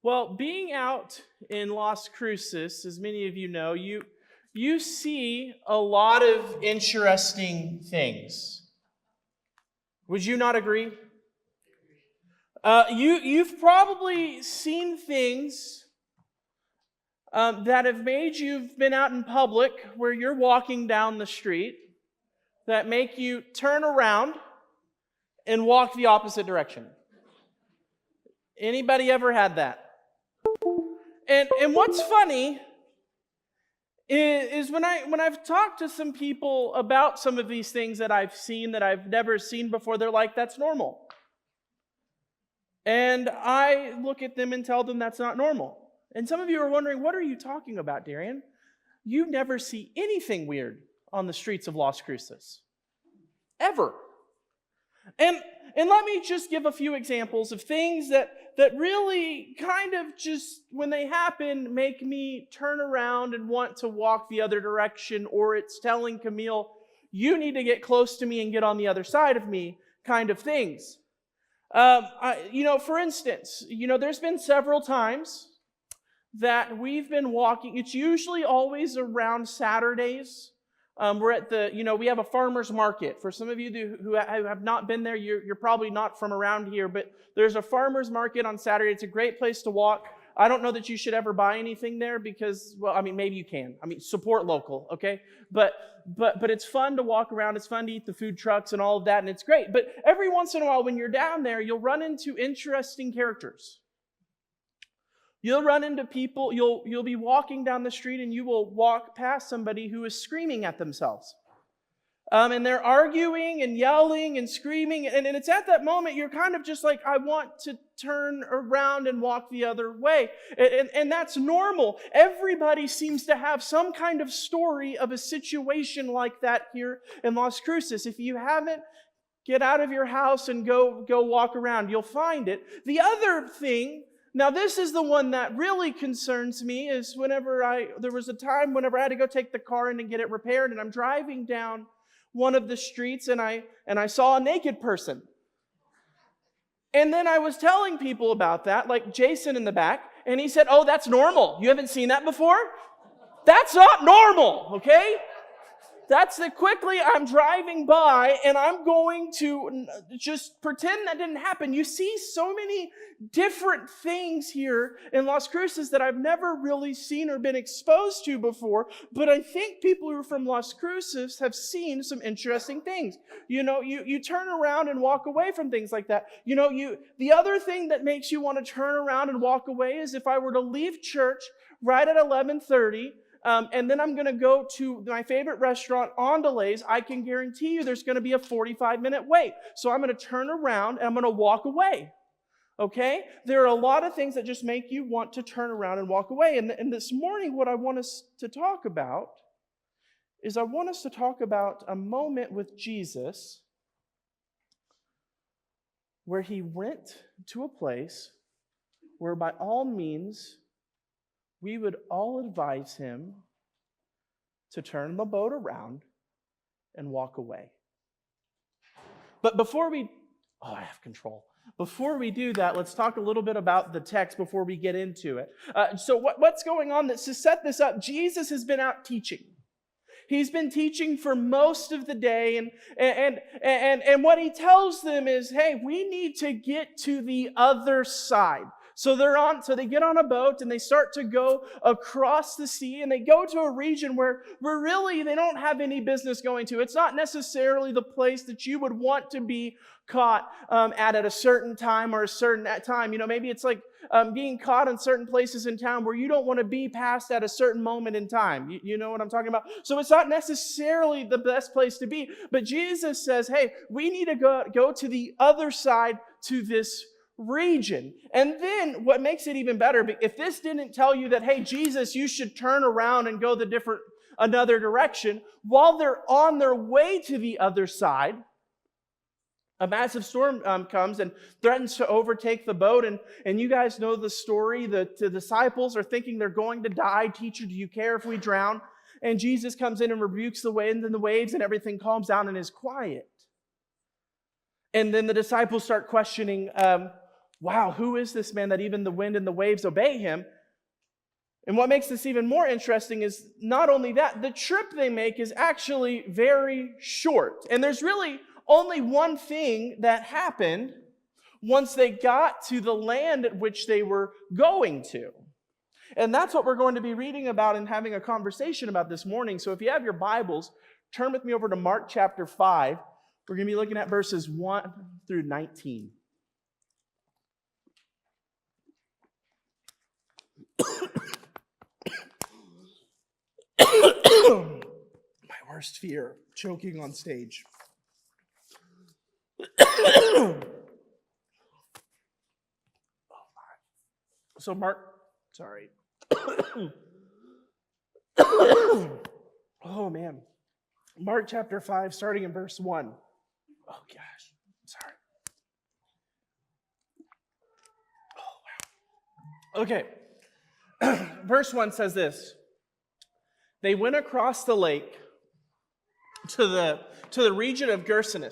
Well, being out in Las Cruces, as many of you know, you see a lot of interesting things. Would you not agree? You've probably seen things that have made you've been out in public where you're walking down the street that make you turn around and walk the opposite direction. Anybody ever had that? And what's funny is when I've talked to some people about some of these things that I've seen that I've never seen before, they're like, that's normal. And I look at them and tell them that's not normal. And some of you are wondering, what are you talking about, Darian? You never see anything weird on the streets of Las Cruces. Ever. And let me just give a few examples of things that really kind of just, when they happen, make me turn around and want to walk the other direction, or it's telling Camille, you need to get close to me and get on the other side of me, kind of things. For instance, there's been several times that we've been walking. It's usually always around Saturdays. We're at we have a farmer's market. For some of you who have not been there, you're probably not from around here, but there's a farmer's market on Saturday. It's a great place to walk. I don't know that you should ever buy anything there because, maybe you can. Support local, okay? But it's fun to walk around. It's fun to eat the food trucks and all of that, and it's great. But every once in a while when you're down there, you'll run into interesting characters. You'll run into people, you'll be walking down the street and you will walk past somebody who is screaming at themselves. And they're arguing and yelling and screaming. And it's at that moment you're kind of just like, I want to turn around and walk the other way. And that's normal. Everybody seems to have some kind of story of a situation like that here in Las Cruces. If you haven't, get out of your house and go walk around. You'll find it. The other thing, now this is the one that really concerns me, is there was a time whenever I had to go take the car in and get it repaired, and I'm driving down one of the streets and I saw a naked person. And then I was telling people about that, like Jason in the back, and he said, oh, that's normal. You haven't seen that before? That's not normal, okay? That's quickly I'm driving by and I'm going to just pretend that didn't happen. You see so many different things here in Las Cruces that I've never really seen or been exposed to before, but I think people who are from Las Cruces have seen some interesting things. You turn around and walk away from things like that. The other thing that makes you want to turn around and walk away is if I were to leave church right at 11:30, and then I'm going to go to my favorite restaurant, Andalays, I can guarantee you there's going to be a 45-minute wait. So I'm going to turn around and I'm going to walk away. Okay? There are a lot of things that just make you want to turn around and walk away. And this morning, what I want us to talk about is I want us to talk about a moment with Jesus where he went to a place where by all means we would all advise him to turn the boat around and walk away. But before I have control. Before we do that, let's talk a little bit about the text before we get into it. So what's going on? To set this up, Jesus has been out teaching. He's been teaching for most of the day, and what he tells them is, hey, we need to get to the other side. So they get on a boat and they start to go across the sea, and they go to a region where really they don't have any business going to. It's not necessarily the place that you would want to be caught at a certain time or a certain time. Maybe it's like being caught in certain places in town where you don't want to be passed at a certain moment in time. You know what I'm talking about? So it's not necessarily the best place to be. But Jesus says, hey, we need to go to the other side to this region. And then what makes it even better, if this didn't tell you that, hey, Jesus, you should turn around and go another direction, while they're on their way to the other side, a massive storm comes and threatens to overtake the boat. And you guys know the story. The disciples are thinking they're going to die. Teacher, do you care if we drown? And Jesus comes in and rebukes the wind and the waves, and everything calms down and is quiet. And then the disciples start questioning, wow, who is this man that even the wind and the waves obey him? And what makes this even more interesting is not only that, the trip they make is actually very short. And there's really only one thing that happened once they got to the land at which they were going to. And that's what we're going to be reading about and having a conversation about this morning. So if you have your Bibles, turn with me over to Mark chapter 5. We're going to be looking at verses 1 through 19. My worst fear, choking on stage. So sorry. Oh man. Mark chapter 5, starting in verse 1. Oh gosh, sorry. Oh wow. Okay. Verse 1 says this. They went across the lake to the region of Gerasene.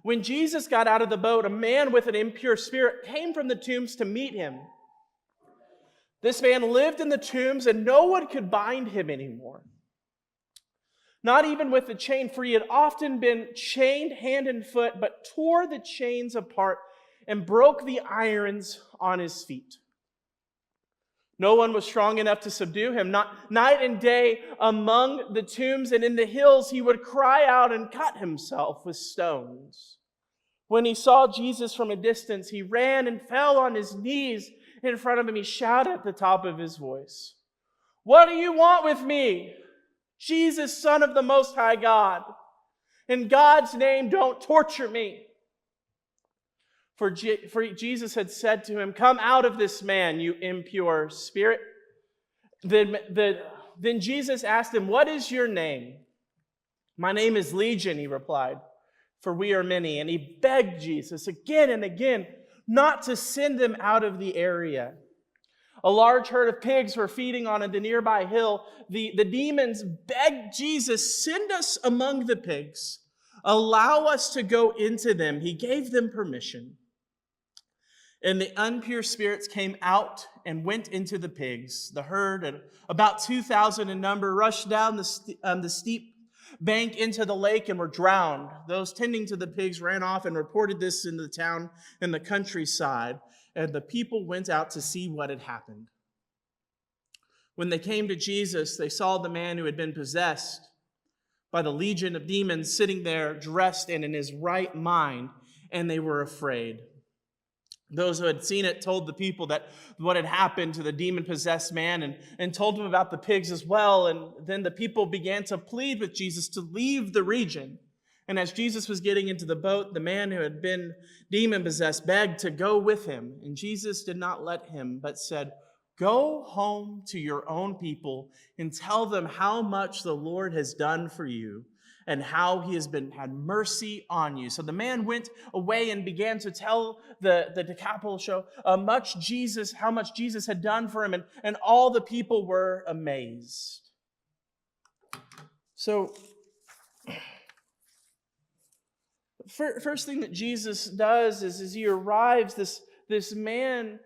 When Jesus got out of the boat, a man with an impure spirit came from the tombs to meet him. This man lived in the tombs, and no one could bind him anymore. Not even with a chain, for he had often been chained hand and foot, but tore the chains apart and broke the irons on his feet. No one was strong enough to subdue him. Night and day among the tombs and in the hills, he would cry out and cut himself with stones. When he saw Jesus from a distance, he ran and fell on his knees in front of him. He shouted at the top of his voice, "What do you want with me? Jesus, Son of the Most High God. In God's name, don't torture me." For Jesus had said to him, "Come out of this man, you impure spirit." Then Jesus asked him, "What is your name?" "My name is Legion," he replied, "for we are many." And he begged Jesus again and again not to send them out of the area. A large herd of pigs were feeding on the nearby hill. The demons begged Jesus, "Send us among the pigs. Allow us to go into them." He gave them permission. And the impure spirits came out and went into the pigs. The herd, about 2,000 in number, rushed down the steep bank into the lake and were drowned. Those tending to the pigs ran off and reported this in the town and the countryside. And the people went out to see what had happened. When they came to Jesus, they saw the man who had been possessed by the legion of demons sitting there dressed and in his right mind, and they were afraid. Those who had seen it told the people that what had happened to the demon-possessed man and told him about the pigs as well. And then the people began to plead with Jesus to leave the region. And as Jesus was getting into the boat, the man who had been demon-possessed begged to go with him. And Jesus did not let him, but said, "Go home to your own people and tell them how much the Lord has done for you and how he has had mercy on you." So the man went away and began to tell the Decapolis show how much Jesus had done for him, and all the people were amazed. So, first thing that Jesus does is as he arrives, this man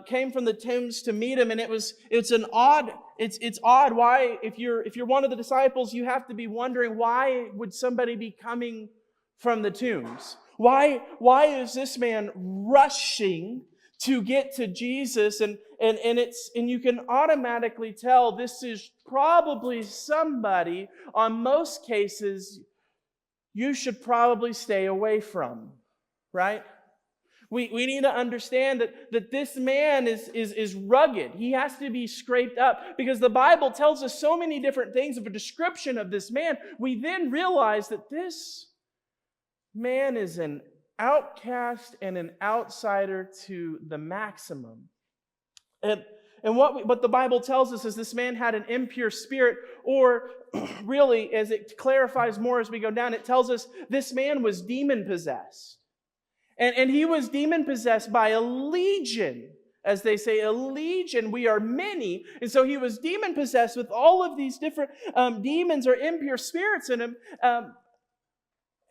came from the tombs to meet him, and it's odd. Why, if you're one of the disciples, you have to be wondering, why would somebody be coming from the tombs? Why is this man rushing to get to Jesus? And you can automatically tell this is probably somebody, on most cases, you should probably stay away from, right? We need to understand that this man is rugged. He has to be scraped up because the Bible tells us so many different things of a description of this man. We then realize that this man is an outcast and an outsider to the maximum. And what the Bible tells us is this man had an impure spirit, or really, as it clarifies more as we go down, it tells us this man was demon-possessed. And he was demon-possessed by a legion. As they say, a legion, we are many. And so he was demon-possessed with all of these different demons or impure spirits in him.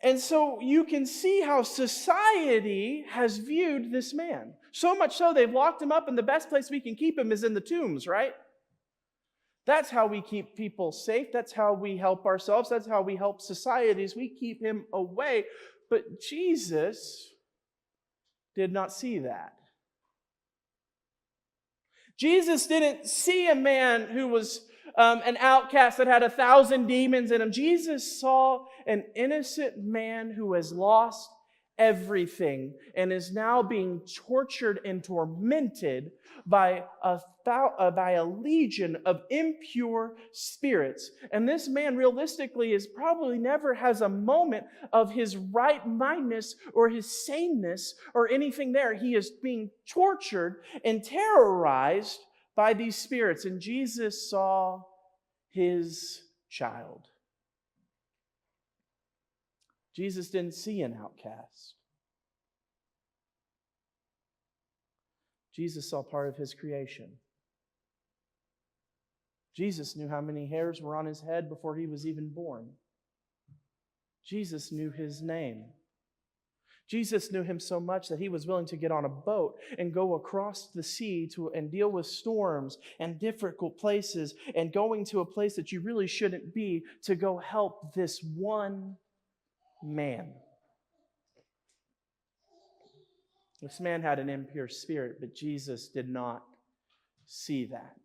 And so you can see how society has viewed this man. So much so they've locked him up, and the best place we can keep him is in the tombs, right? That's how we keep people safe. That's how we help ourselves. That's how we help societies. We keep him away. But Jesus did not see that. Jesus didn't see a man who was an outcast that had 1,000 demons in him. Jesus saw an innocent man who has lost everything and is now being tortured and tormented by a legion of impure spirits. And this man realistically is probably never has a moment of his right-mindedness or his saneness or anything there. He is being tortured and terrorized by these spirits. And Jesus saw his child. Jesus didn't see an outcast. Jesus saw part of his creation. Jesus knew how many hairs were on his head before he was even born. Jesus knew his name. Jesus knew him so much that he was willing to get on a boat and go across the sea and deal with storms and difficult places and going to a place that you really shouldn't be to go help this one man. This man had an impure spirit, but Jesus did not see that.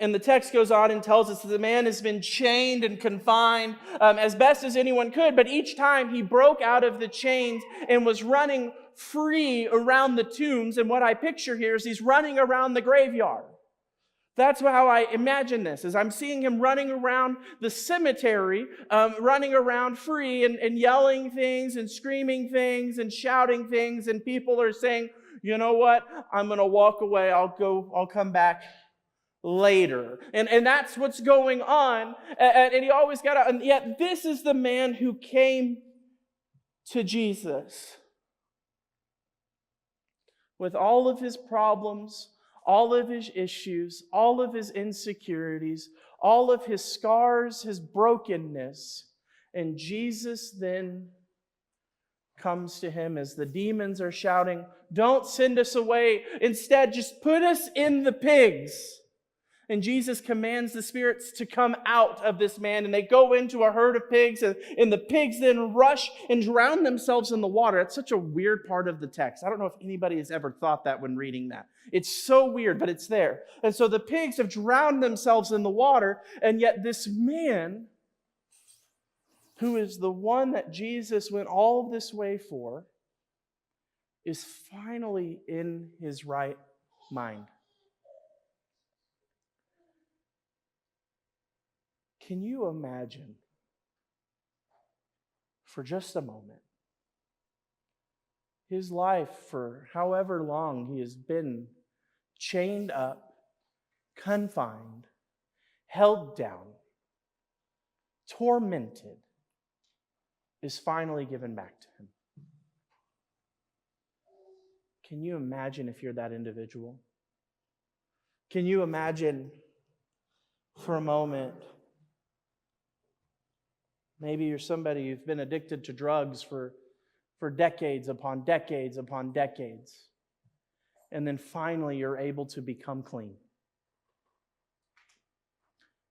And the text goes on and tells us that the man has been chained and confined as best as anyone could, but each time he broke out of the chains and was running free around the tombs. And what I picture here is he's running around the graveyard. That's how I imagine this, is I'm seeing him running around the cemetery, running around free and yelling things and screaming things and shouting things, and people are saying, you know what, I'm going to walk away, I'll come back later. And that's what's going on, and he always got out, and yet this is the man who came to Jesus with all of his problems, all of his issues, all of his insecurities, all of his scars, his brokenness. And Jesus then comes to him as the demons are shouting, don't send us away. Instead, just put us in the pigs. And Jesus commands the spirits to come out of this man, and they go into a herd of pigs, and the pigs then rush and drown themselves in the water. It's such a weird part of the text. I don't know if anybody has ever thought that when reading that. It's so weird, but it's there. And so the pigs have drowned themselves in the water, and yet this man, who is the one that Jesus went all this way for, is finally in his right mind. Can you imagine, for just a moment, his life for however long he has been chained up, confined, held down, tormented, is finally given back to him? Can you imagine if you're that individual? Can you imagine for a moment, maybe you're somebody who's been addicted to drugs for decades upon decades upon decades. And then finally you're able to become clean.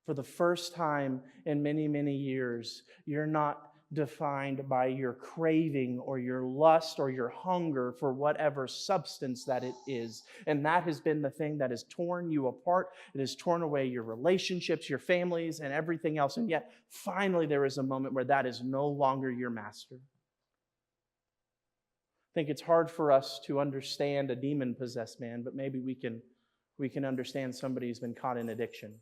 For the first time in many, many years, you're not defined by your craving or your lust or your hunger for whatever substance that it is. And that has been the thing that has torn you apart. It has torn away your relationships, your families, and everything else. And yet, finally, there is a moment where that is no longer your master. I think it's hard for us to understand a demon-possessed man, but maybe we can understand somebody who's been caught in addiction.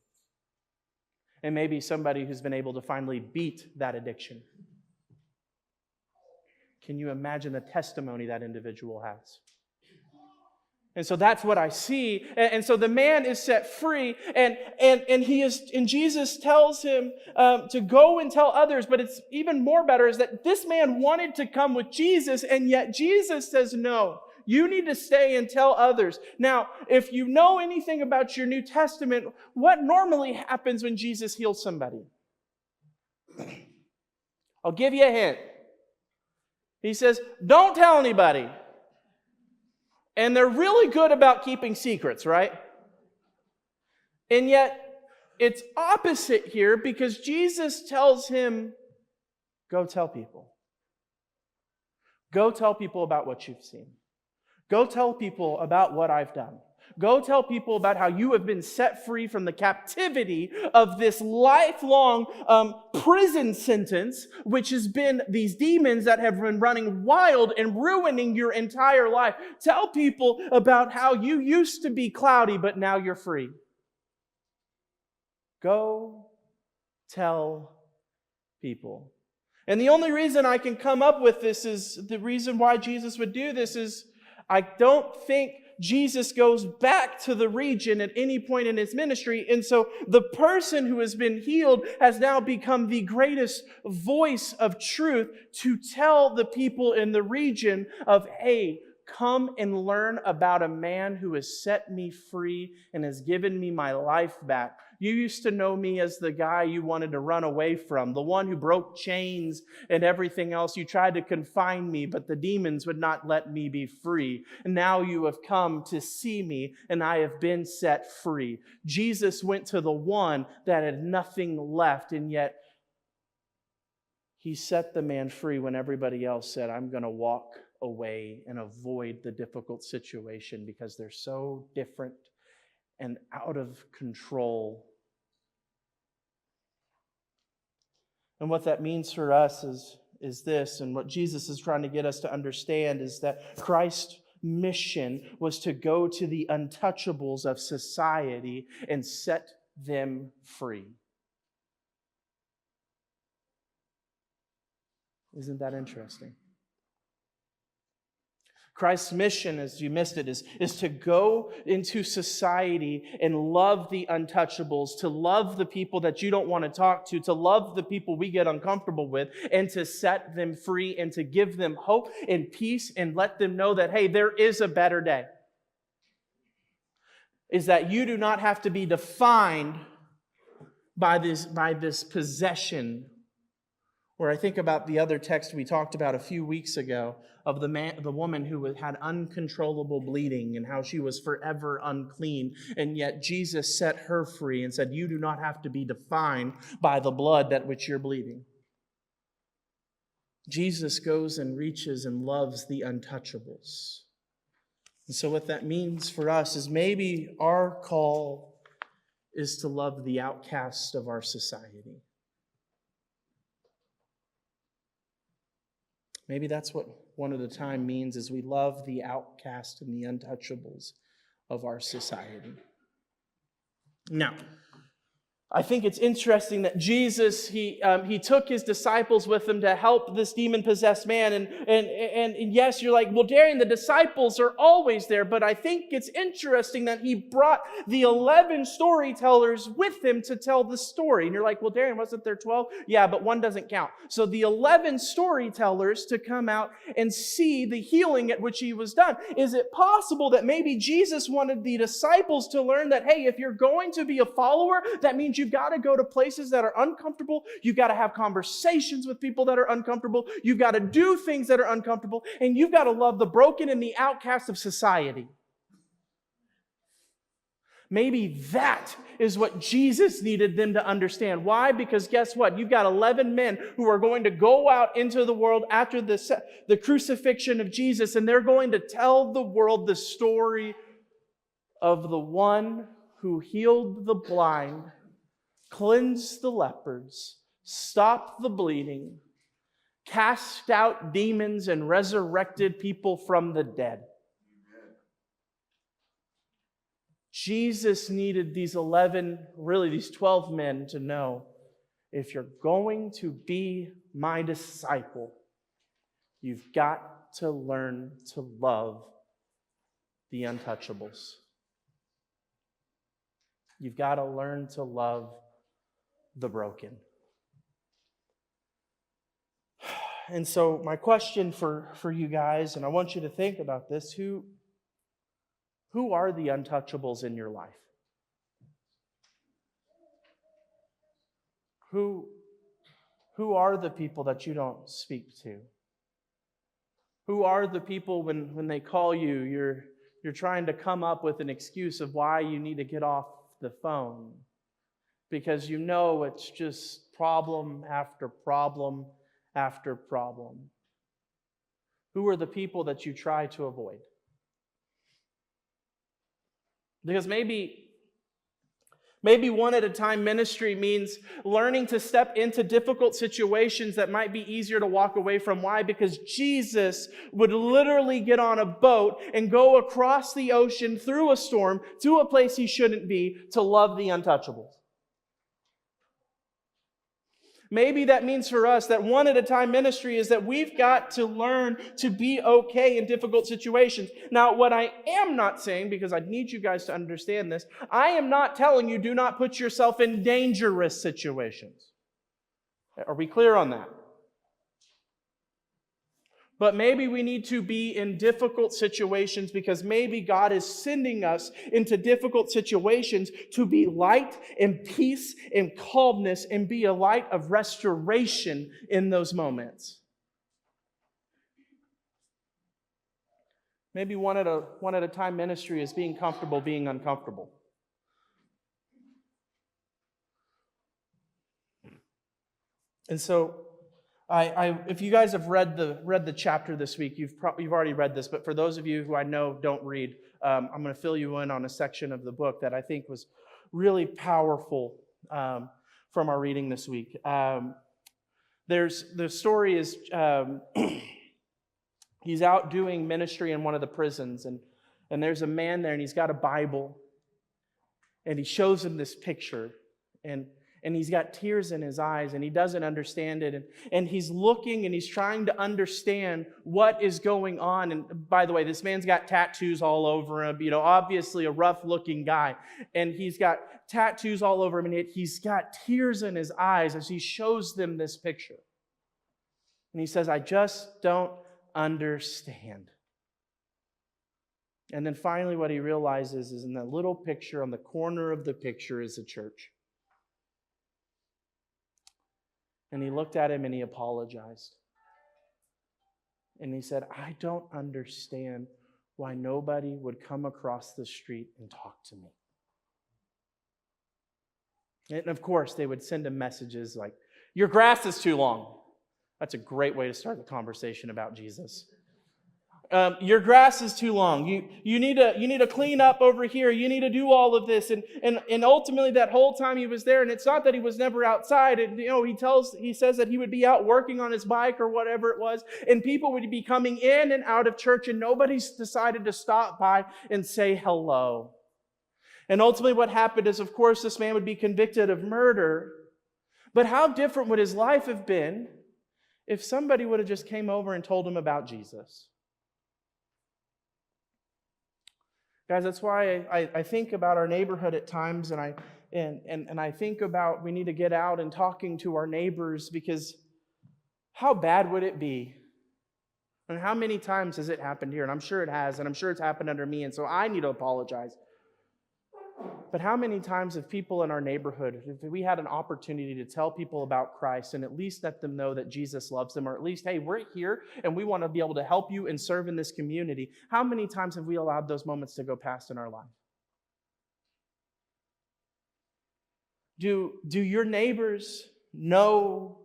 And maybe somebody who's been able to finally beat that addiction. Can you imagine the testimony that individual has? And so that's what I see. And so the man is set free, and Jesus tells him to go and tell others. But it's even more better is that this man wanted to come with Jesus, and yet Jesus says, no, you need to stay and tell others. Now, if you know anything about your New Testament, what normally happens when Jesus heals somebody? I'll give you a hint. He says, don't tell anybody. And they're really good about keeping secrets, right? And yet, it's opposite here because Jesus tells him, go tell people. Go tell people about what you've seen. Go tell people about what I've done. Go tell people about how you have been set free from the captivity of this lifelong prison sentence, which has been these demons that have been running wild and ruining your entire life. Tell people about how you used to be cloudy, but now you're free. Go tell people. And the only reason I can come up with this is the reason why Jesus would do this is I don't think Jesus goes back to the region at any point in his ministry. And so the person who has been healed has now become the greatest voice of truth to tell the people in the region of, hey, come and learn about a man who has set me free and has given me my life back. You used to know me as the guy you wanted to run away from, the one who broke chains and everything else. You tried to confine me, but the demons would not let me be free. And now you have come to see me, and I have been set free. Jesus went to the one that had nothing left, and yet he set the man free when everybody else said, I'm going to walk away and avoid the difficult situation because they're so different and out of control. And what that means for us is this, and what Jesus is trying to get us to understand is that Christ's mission was to go to the untouchables of society and set them free. Isn't that interesting? Christ's mission, as you missed it, is to go into society and love the untouchables, to love the people that you don't want to talk to love the people we get uncomfortable with, and to set them free and to give them hope and peace and let them know that, hey, there is a better day. Is that you do not have to be defined by this possession. Or I think about the other text we talked about a few weeks ago of the woman who had uncontrollable bleeding and how she was forever unclean. And yet Jesus set her free and said, you do not have to be defined by the blood that which you're bleeding. Jesus goes and reaches and loves the untouchables. And so what that means for us is maybe our call is to love the outcast of our society. Maybe that's what one at a time means, is we love the outcast and the untouchables of our society. Now, I think it's interesting that Jesus, he took his disciples with him to help this demon-possessed man. And yes, you're like, well, Darian, the disciples are always there. But I think it's interesting that he brought the 11 storytellers with him to tell the story. And you're like, well, Darian, wasn't there 12? Yeah, but one doesn't count. So the 11 storytellers to come out and see the healing at which he was done. Is it possible that maybe Jesus wanted the disciples to learn that, hey, if you're going to be a follower, that means you've got to go to places that are uncomfortable. You've got to have conversations with people that are uncomfortable. You've got to do things that are uncomfortable. And you've got to love the broken and the outcast of society. Maybe that is what Jesus needed them to understand. Why? Because guess what? You've got 11 men who are going to go out into the world after the crucifixion of Jesus, and they're going to tell the world the story of the one who healed the blind, cleansed the lepers, stopped the bleeding, cast out demons, and resurrected people from the dead. Jesus needed these 12 men to know, if you're going to be my disciple, you've got to learn to love the untouchables. You've got to learn to love the broken. And so my question for you guys, and I want you to think about this, who are the untouchables in your life? Who Who are the people that you don't speak to? Who are the people when they call you, you're trying to come up with an excuse of why you need to get off the phone? Because you know it's just problem after problem after problem. Who are the people that you try to avoid? Because maybe one at a time ministry means learning to step into difficult situations that might be easier to walk away from. Why? Because Jesus would literally get on a boat and go across the ocean through a storm to a place he shouldn't be to love the untouchables. Maybe that means for us that one at a time ministry is that we've got to learn to be okay in difficult situations. Now, what I am not saying, because I need you guys to understand this, I am not telling you do not put yourself in dangerous situations. Are we clear on that? But maybe we need to be in difficult situations because maybe God is sending us into difficult situations to be light and peace and calmness and be a light of restoration in those moments. Maybe one at a time ministry is being comfortable being uncomfortable. And so if you guys have read the chapter this week, you've already read this, but for those of you who I know don't read, I'm going to fill you in on a section of the book that I think was really powerful from our reading this week. The story is he's out doing ministry in one of the prisons, and there's a man there, and he's got a Bible, and he shows him this picture, and he's got tears in his eyes, and he doesn't understand it. And he's looking, and he's trying to understand what is going on. And by the way, this man's got tattoos all over him, obviously a rough-looking guy. And he's got tattoos all over him, and yet he's got tears in his eyes as he shows them this picture. And he says, I just don't understand. And then finally what he realizes is in that little picture, on the corner of the picture is a church. And he looked at him and he apologized. And he said, I don't understand why nobody would come across the street and talk to me. And of course, they would send him messages like, your grass is too long. That's a great way to start the conversation about Jesus. Your grass is too long. You need to clean up over here. You need to do all of this. And ultimately that whole time he was there, and it's not that he was never outside. He says that he would be out working on his bike or whatever it was, and people would be coming in and out of church, and nobody's decided to stop by and say hello. And ultimately what happened is, of course, this man would be convicted of murder. But how different would his life have been if somebody would have just came over and told him about Jesus? Guys, that's why I think about our neighborhood at times, and I think about we need to get out and talking to our neighbors, because how bad would it be? And how many times has it happened here? And I'm sure it has, and I'm sure it's happened under me, and so I need to apologize. But how many times have people in our neighborhood, if we had an opportunity to tell people about Christ and at least let them know that Jesus loves them, or at least, hey, we're here and we want to be able to help you and serve in this community, how many times have we allowed those moments to go past in our life? Do your neighbors know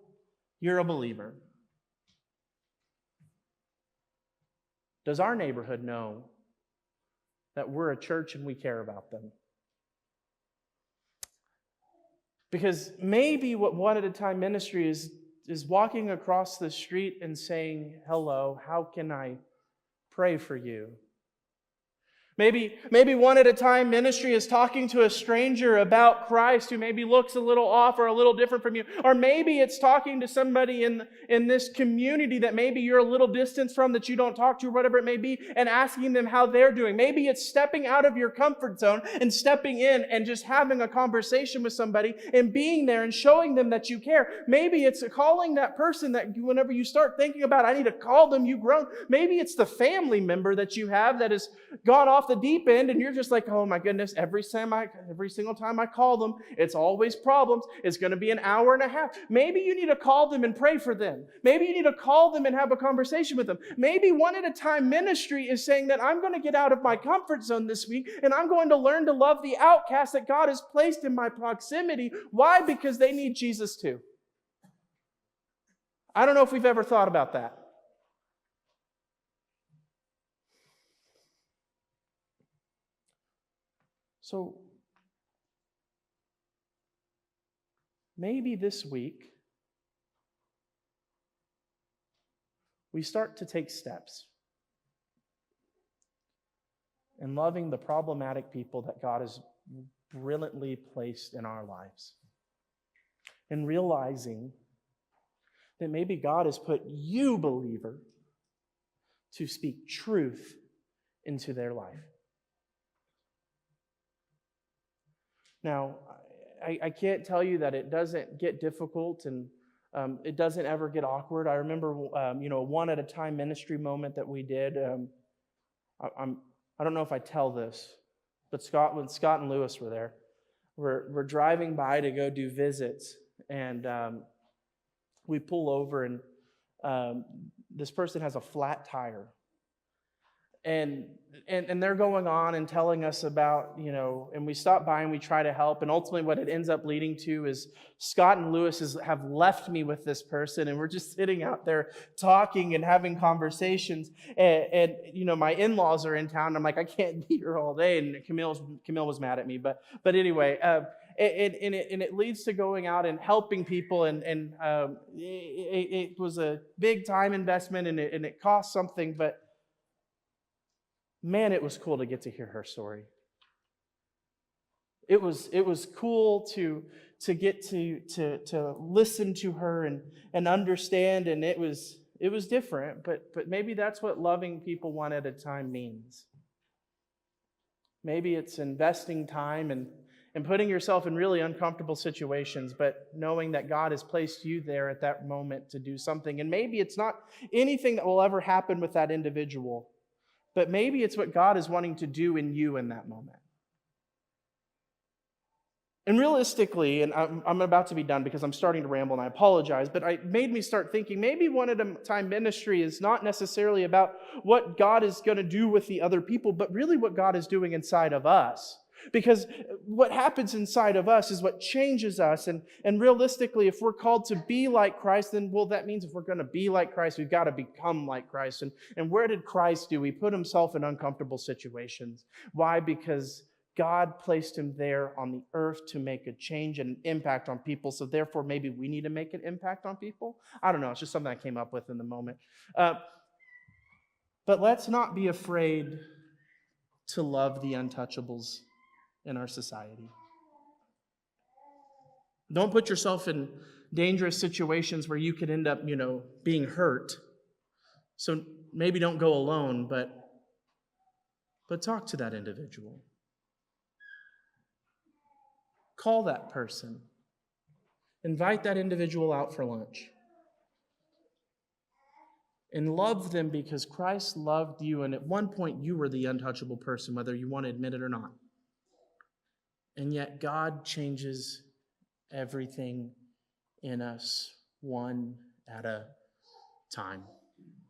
you're a believer? Does our neighborhood know that we're a church and we care about them? Because maybe what one at a time ministry is walking across the street and saying, hello, how can I pray for you? Maybe one at a time ministry is talking to a stranger about Christ who maybe looks a little off or a little different from you. Or maybe it's talking to somebody in this community that maybe you're a little distance from, that you don't talk to, or whatever it may be, and asking them how they're doing. Maybe it's stepping out of your comfort zone and stepping in and just having a conversation with somebody and being there and showing them that you care. Maybe it's calling that person that whenever you start thinking about, I need to call them, you've grown. Maybe it's the family member that you have that has gone off the deep end and you're just like, oh my goodness, every single time I call them, it's always problems. It's going to be an hour and a half. Maybe you need to call them and pray for them. Maybe you need to call them and have a conversation with them. Maybe One at a Time ministry is saying that I'm going to get out of my comfort zone this week and I'm going to learn to love the outcast that God has placed in my proximity. Why? Because they need Jesus too. I don't know if we've ever thought about that. So maybe this week we start to take steps in loving the problematic people that God has brilliantly placed in our lives, and realizing that maybe God has put you, believer, to speak truth into their life. Now, I can't tell you that it doesn't get difficult and it doesn't ever get awkward. I remember, a One at a Time ministry moment that we did. I don't know if I tell this, but when Scott and Lewis were there, we're driving by to go do visits, and we pull over, and this person has a flat tire. And they're going on and telling us about, and we stop by and we try to help. And ultimately what it ends up leading to is Scott and Lewis have left me with this person. And we're just sitting out there talking and having conversations. And my in-laws are in town. I'm like, I can't be here all day. And Camille was mad at me. But anyway, it leads to going out and helping people. And it was a big time investment and it cost something. But man, it was cool to get to hear her story. It was cool to get to listen to her and understand, and it was different, but maybe that's what loving people one at a time means. Maybe it's investing time and putting yourself in really uncomfortable situations, but knowing that God has placed you there at that moment to do something. And maybe it's not anything that will ever happen with that individual, but maybe it's what God is wanting to do in you in that moment. And realistically, and I'm about to be done because I'm starting to ramble and I apologize, but it made me start thinking maybe One at a Time ministry is not necessarily about what God is going to do with the other people, but really what God is doing inside of us. Because what happens inside of us is what changes us. And realistically, if we're called to be like Christ, then, that means if we're going to be like Christ, we've got to become like Christ. And where did Christ do? He put himself in uncomfortable situations. Why? Because God placed him there on the earth to make a change and an impact on people. So therefore, maybe we need to make an impact on people. I don't know. It's just something I came up with in the moment. But let's not be afraid to love the untouchables in our society. Don't put yourself in dangerous situations where you could end up, being hurt. So maybe don't go alone, but talk to that individual. Call that person. Invite that individual out for lunch. And love them because Christ loved you, and at one point you were the untouchable person, whether you want to admit it or not. And yet God changes everything in us one at a time.